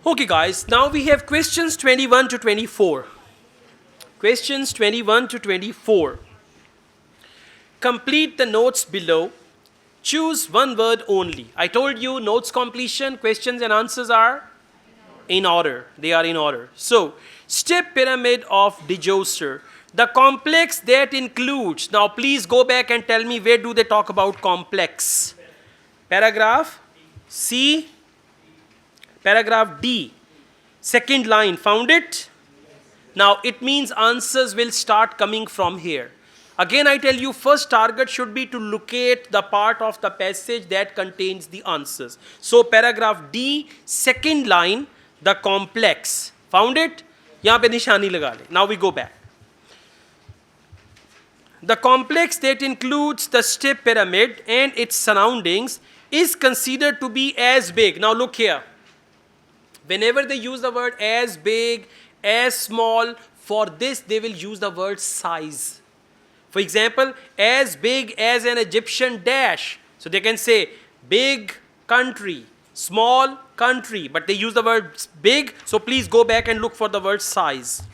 Okay guys, now we have questions 21 to 24. Questions 21 to 24. Complete the notes below. Choose one word only. I told you notes completion, questions and answers are in order. They are in order. So, step pyramid of Djoser. The complex that includes, now please go back and tell me where do they talk about complex. Paragraph C, paragraph D. Second line, found it? Now it means answers will start coming from here. Again I tell you, first target should be to locate the part of the passage that contains the answers. So paragraph D, second line, the complex. Found it? Yahan pe nishani laga le. Now we go back. The complex that includes the step pyramid and its surroundings is considered to be as big. Now look here. Whenever they use the word as big, as small, for this they will use the word size. For example, as big as an Egyptian dash. So they can say big country, small country, but they use the word big. So please go back and look for the word size.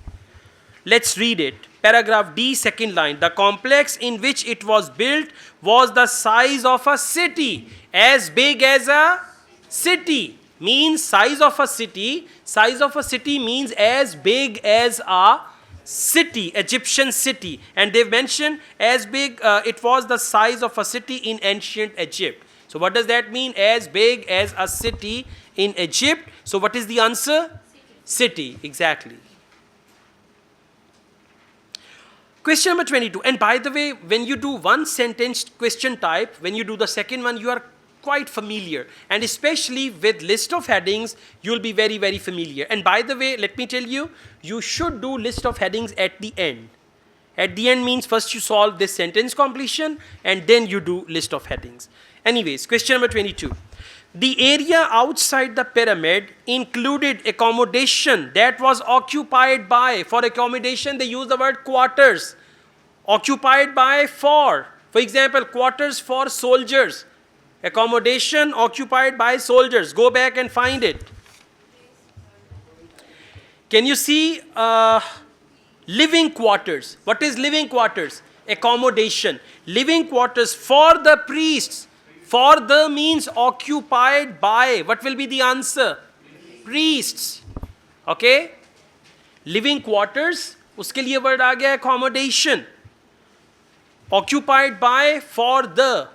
Let's read it. Paragraph D, second line. The complex in which it was built was the size of a city. As big as a city means size of a city. Size of a city means as big as a city, Egyptian city. And they've mentioned as big, it was the size of a city in ancient Egypt. So what does that mean? As big as a city in Egypt. So what is the answer? City, exactly. Question number 22. And by the way, when you do one sentence question type, when you do the second one, you are quite familiar. And especially with list of headings, you'll be very, very familiar. And by the way, let me tell you, you should do list of headings at the end. At the end means first you solve this sentence completion and then you do list of headings. Anyways, question number 22. The area outside the pyramid included accommodation that was occupied by, for accommodation they use the word quarters. Occupied by for example, quarters for soldiers. Accommodation occupied by soldiers. Go back and find it. Can you see living quarters? What is living quarters? Accommodation. Living quarters for the priests. For the means occupied by. What will be the answer? Priests. Okay? Living quarters. Uske liye word aa gaya accommodation. Occupied by, for the.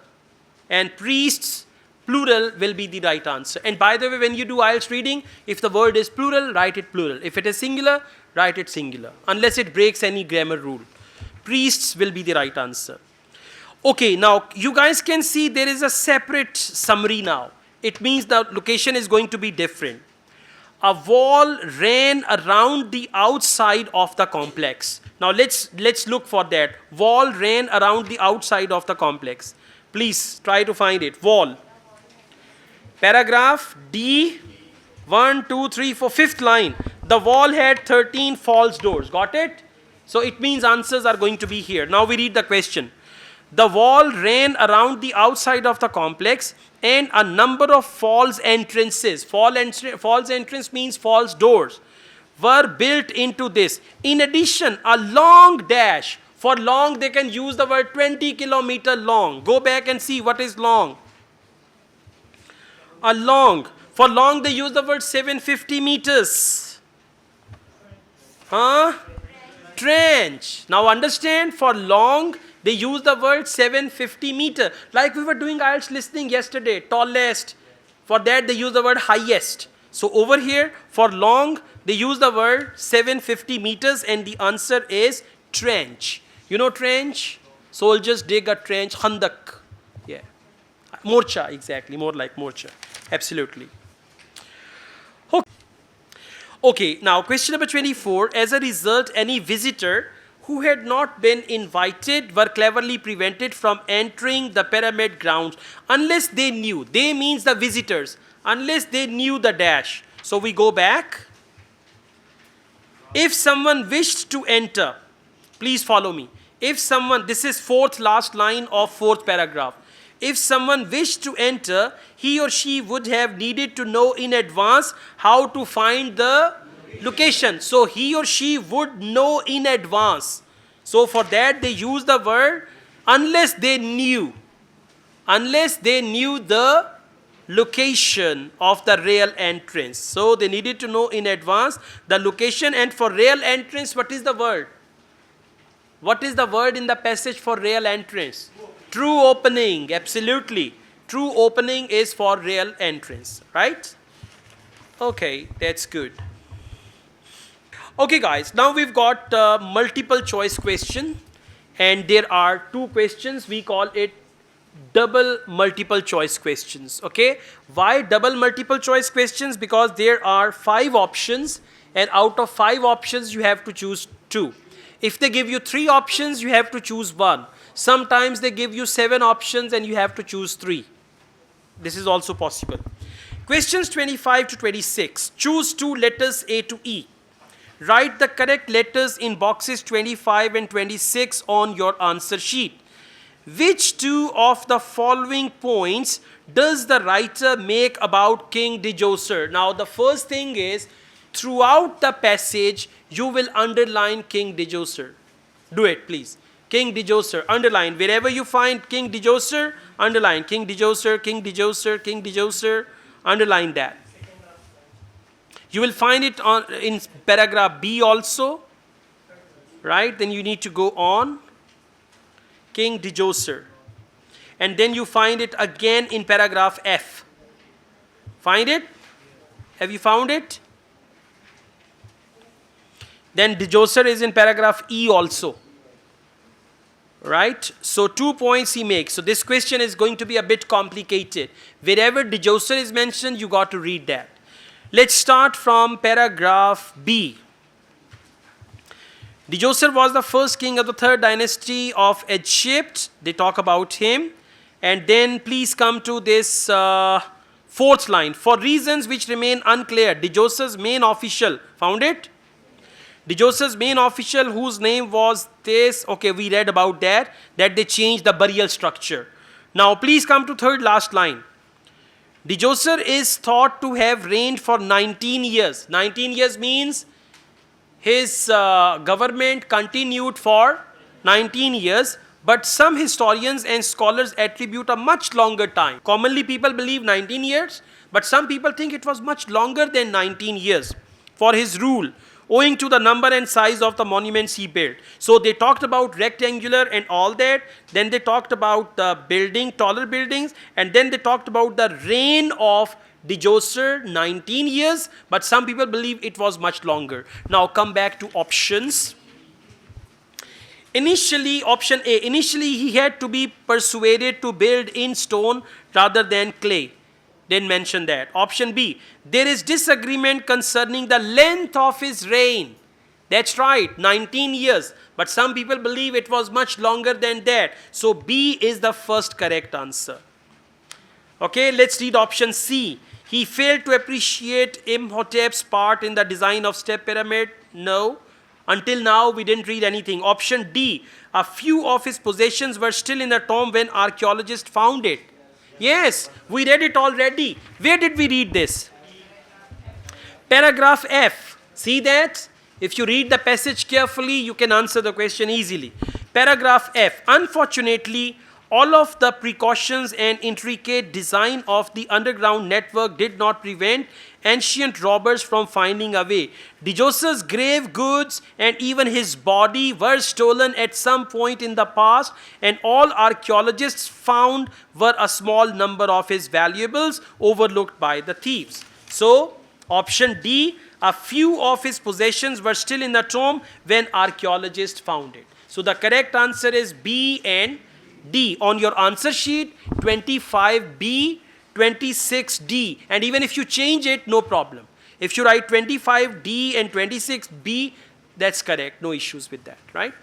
And priests, plural will be the right answer. And by the way, when you do IELTS reading, if the word is plural, write it plural. If it is singular, write it singular. Unless it breaks any grammar rule. Priests will be the right answer. Okay, now you guys can see there is a separate summary now. It means the location is going to be different. A wall ran around the outside of the complex. Now let's look for that. Wall ran around the outside of the complex. Please try to find it. Wall. Paragraph D, 1, 2, 3, 4, fifth line. The wall had 13 false doors. Got it? So it means answers are going to be here. Now we read the question. The wall ran around the outside of the complex and a number of false entrances. False entrance means false doors. Were built into this. In addition, a long dash. For long, they can use the word 20 kilometer long. Go back and see what is long. A long. For long, they use the word 750 meters. Huh? Trench. Now understand, for long, they use the word 750 meter. Like we were doing IELTS listening yesterday. Tallest. For that, they use the word highest. So over here, for long, they use the word 750 meters and the answer is trench. You know trench? Soldiers dig a trench. Khandak. Yeah. Morcha, exactly. More like morcha. Absolutely. Okay, now question number 24. As a result, any visitor who had not been invited were cleverly prevented from entering the pyramid grounds unless they knew. They means the visitors. Unless they knew the dash. So we go back. If someone wished to enter, please follow me. If someone, this is fourth last line of fourth paragraph. If someone wished to enter, he or she would have needed to know in advance how to find the location. So he or she would know in advance. So for that they use the word unless they knew. Unless they knew the location of the real entrance. So they needed to know in advance the location. And for real entrance, what is the word? What is the word in the passage for real entrance? True opening, absolutely. True opening is for real entrance, right? Okay, that's good. Okay guys, now we've got multiple choice question, and there are two questions. We call it double multiple choice questions. Okay, why double multiple choice questions? Because there are 5 options, and out of 5 options you have to choose 2. If they give you 3 options, you have to choose 1. Sometimes they give you 7 options and you have to choose 3. This is also possible. Questions 25 to 26. Choose 2 letters A to E. Write the correct letters in boxes 25 and 26 on your answer sheet. Which 2 of the following points does the writer make about King Djoser? Now the first thing is, throughout the passage you will underline King Djoser. Do it please. King Djoser, underline. Wherever you find King Djoser, underline King Djoser, King Djoser, King Djoser, underline that. You will find it in paragraph B also, right? Then you need to go on, King Djoser. And then you find it again in paragraph F. Find it? Have you found it? Then Djoser is in paragraph E also. Right? So 2 points he makes. So this question is going to be a bit complicated. Wherever Djoser is mentioned, you got to read that. Let's start from paragraph B. Djoser was the first king of the 3rd dynasty of Egypt. They talk about him. And then please come to this 4th line. For reasons which remain unclear, Djoser's main official, found it? Djoser's main official, whose name was this, okay, we read about that they changed the burial structure. Now please come to 3rd last line. Djoser is thought to have reigned for 19 years. 19 years means his government continued for 19 years, but some historians and scholars attribute a much longer time. Commonly people believe 19 years, but some people think it was much longer than 19 years for his rule, owing to the number and size of the monuments he built. So they talked about rectangular and all that. Then they talked about the building, taller buildings. And then they talked about the reign of Djoser, 19 years. But some people believe it was much longer. Now come back to options. Initially, option A, initially he had to be persuaded to build in stone rather than clay. Didn't mention that. Option B, there is disagreement concerning the length of his reign. That's right, 19 years. But some people believe it was much longer than that. So B is the first correct answer. Okay, let's read option C. He failed to appreciate Imhotep's part in the design of step pyramid. No. Until now, we didn't read anything. Option D, a few of his possessions were still in the tomb when archaeologists found it. Yes, we read it already. Where did we read this? Paragraph F. See that? If you read the passage carefully, you can answer the question easily. Paragraph F. Unfortunately, all of the precautions and intricate design of the underground network did not prevent ancient robbers from finding a way. Djoser's grave goods and even his body were stolen at some point in the past, and all archaeologists found were a small number of his valuables overlooked by the thieves. So, option D, a few of his possessions were still in the tomb when archaeologists found it. So, the correct answer is B and D. On your answer sheet, 25B, 26D. And even if you change it, no problem. If you write 25D and 26B, that's correct. No issues with that, right?